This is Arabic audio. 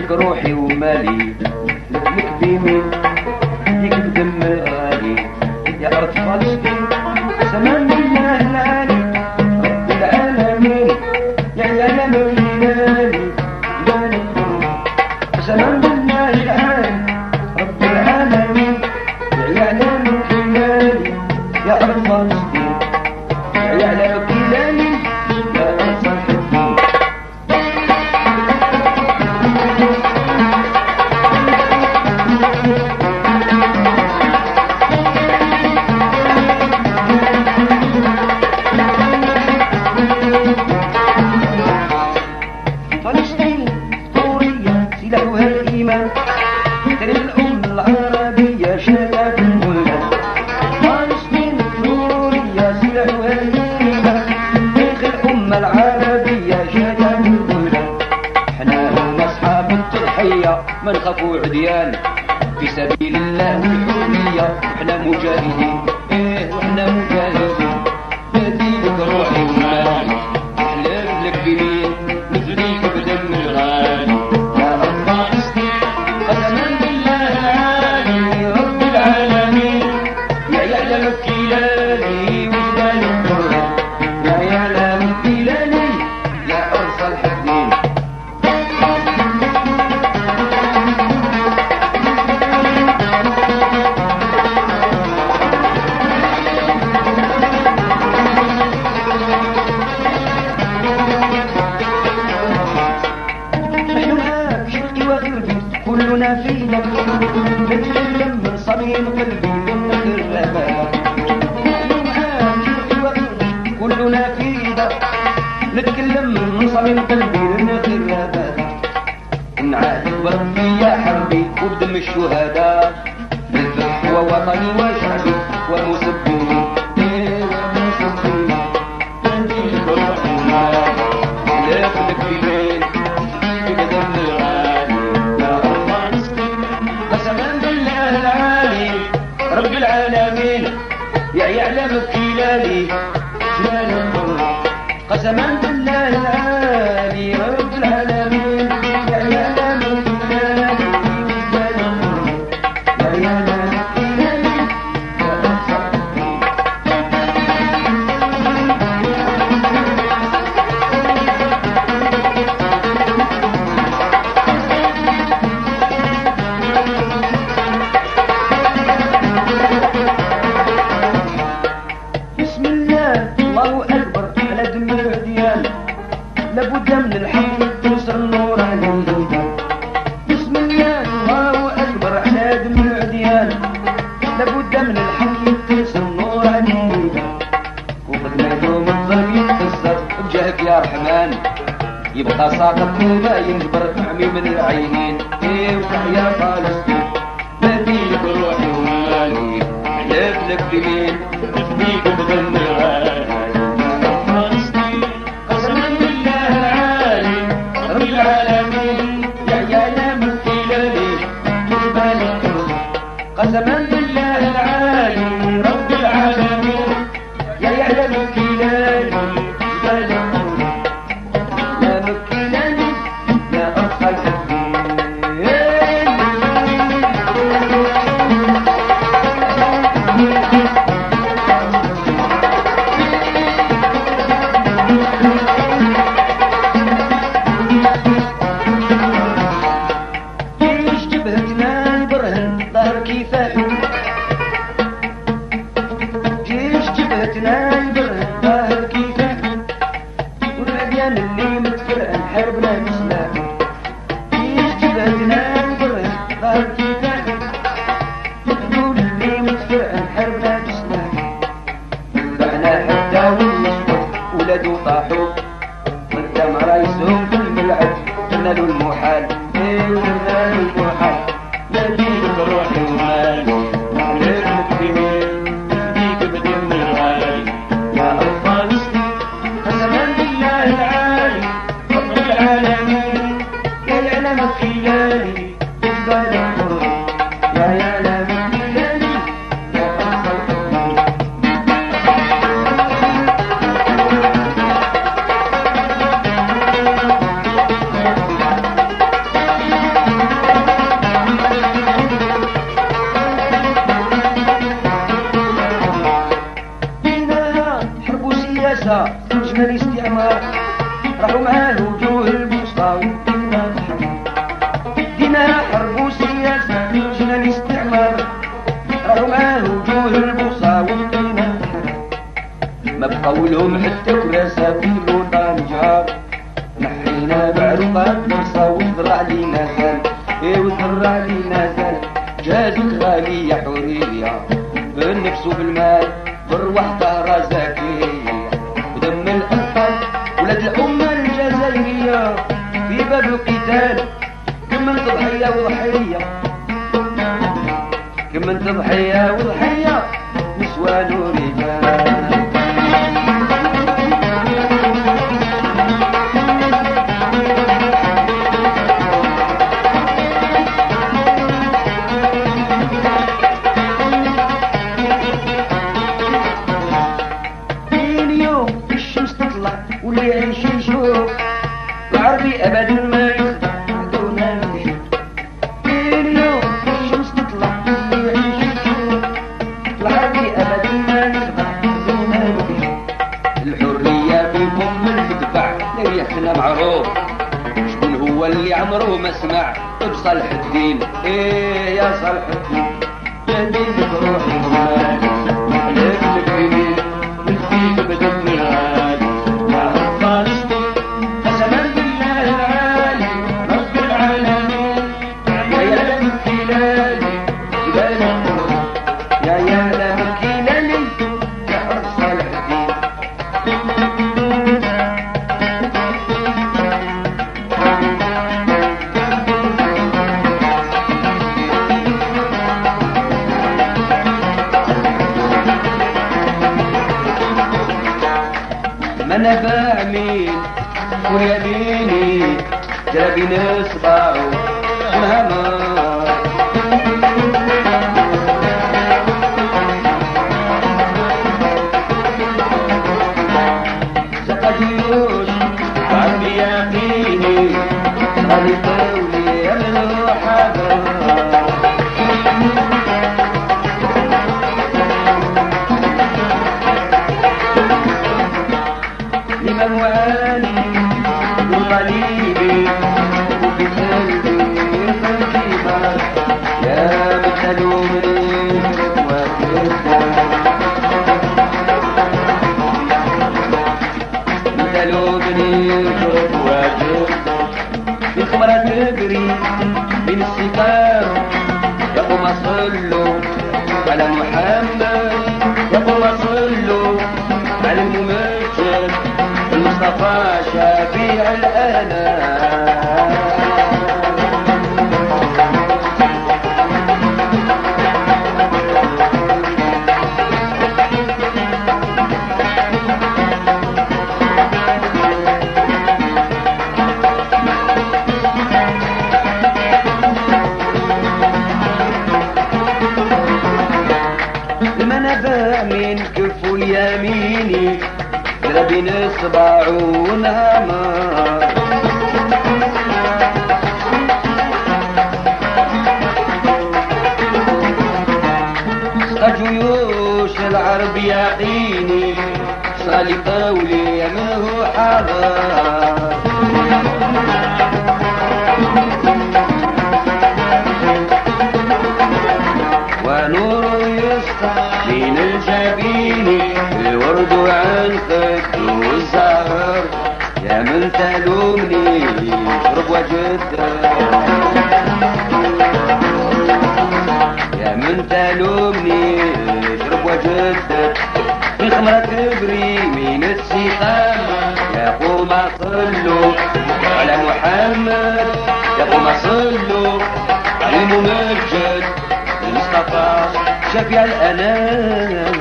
روحي ومالي لك بيمين يك بدم غالي يا أرض فلسطين سلام بالله العالي رب العالمين يا يا مولاني سلام بالله العالي رب العالمين يا يا مولاني يا أرض فلسطين يا يا مولاني يا أرض فلسطين فلسطين طورية سلاحها الإيمان تاريخ الأمة العربية شهادة البلدان فلسطين طورية سلاحها الإيمان تاريخ الأمة العربية شهادة البلدان احنا هم أصحاب التضحية ما نخافوا عديان في سبيل الله والحرية احنا مجاهدين واحنا مجاهدين بديلك روحي ومالي احلف لك بمين نفديك بدم الغالي يا رب فلسطين قسما بالله العالي رب العالمين يا يعلم الكلالي وجدان القرى يا يعلم الكلالي يا أرسل الحدين كلنا في لك نتكلم من صميم قلبي من الرباب كلنا في لك نتكلم من صميم قلبي من الرباب نعاد وربي يا حربي وبدم الشهداء بالذبح ووطني وشعبي ومسبين ومسبين تنتيك روحي ومالي لك ببين بدم الغالي رب العالمين يا يعلم الكلالي جلال القرى قسما بالله العالي رب العالمين يا يعلم الكلالي جلال القرى يا يعلم الكلالي يا لابد من الحق توصل النور عليه بسم الله الله أكبر على دم العديان لابد من الحق توصل النور عليه وقد يوم الظلم يتكسر بجهك يا رحمن يبقى ساقط ما ينجبر فهمي من العينين وتحيا فلسطين بديك روحي ومالي حلف لك بمين بديك بدم الغالي قسما بالله العالي رب العالمين يا يعلم الكلالي جبال القرى يا مكلالي يا أرخى جيش جبهتنا البرهن ظهر كيفاح جيش جبهتنا البرهن ظهر كيفاح والعديان اللي متفرقن حربنا بسلاح جيش جبهتنا البرهن ظهر كيفاح الحدود اللي متفرقن حربنا بسلاح بعنا حتى والنصر ولادو طاحوا قدام رايسهم في الملعب نالوا المحال نالوا المحال بديك روحي ومالي نحلف لك بمين بديك بدم الغالي يا أرض فلسطين قسما بالله العالي رب العالمين يا لم كيالي جبال الحر يا لم كيالي يا حرب سياسة جمال استعمار راحوا معاه وجوه البوسطة ودينا الحرب دينا حرب سياسة جمال الاستعمار راحوا معاه وجوه البوسطة ودينا الحرب ما بقاو لهم حتى كراسة في الوطن جار نحينا بعروقات درسة وزرع لينا زال وزرع لينا زال جازك غالي يا حورية بالنفس وبالمال بالروح طهرة زكية ودم الأطفال ولاد الأمة الجزائرية في باب القتال كم من تضحية وضحية كم من تضحية وضحية نسوان ورجال واللي يعيش يشوف العربي ابدا ما يخدع دون الكشوف اليوم الشمس تطلع واللي يعيش يشوف العربي ابدا ما يخدع دون الكشوف الحريه فيكم المدفع يا احنا معروف شكون هو اللي عمره ما سمع بصالح الدين يا صالح الدين يا دينك روحي ومالي عليك الكريمين نفيك بدم الغالي قسما بالله العالي رب العالمين يا لم كيلالي جبال الحر يا لم كيلالي يا حرب صالح الدين ما انا بعمل ويميني جلبي نصبع ونهمر سقى جيوش وعمي يقيني غالي قولي يمنو حذر لمن واني وقليبي وفي قلبي فالكبار يا متلومني وكذا متلومني وكذا الخمرة تجري من السكار يا قوم صلوا على محمد يا قوم صلوا على الممجد المصطفى شفيع الأنام لما نبع من كفو اليميني بين اصبع ونهمر جيوش العرب يقيني صالي قولي ما هو حاضر ونور يسطع من الجبين الورد عن خد والزهر يا من تلومني اشرب وجدك يا من تلومني اشرب وجدك الخمرة تبري من السقام يا قوم صلوا على محمد يا قوم صلوا على الممجد المصطفى شفيع الأنام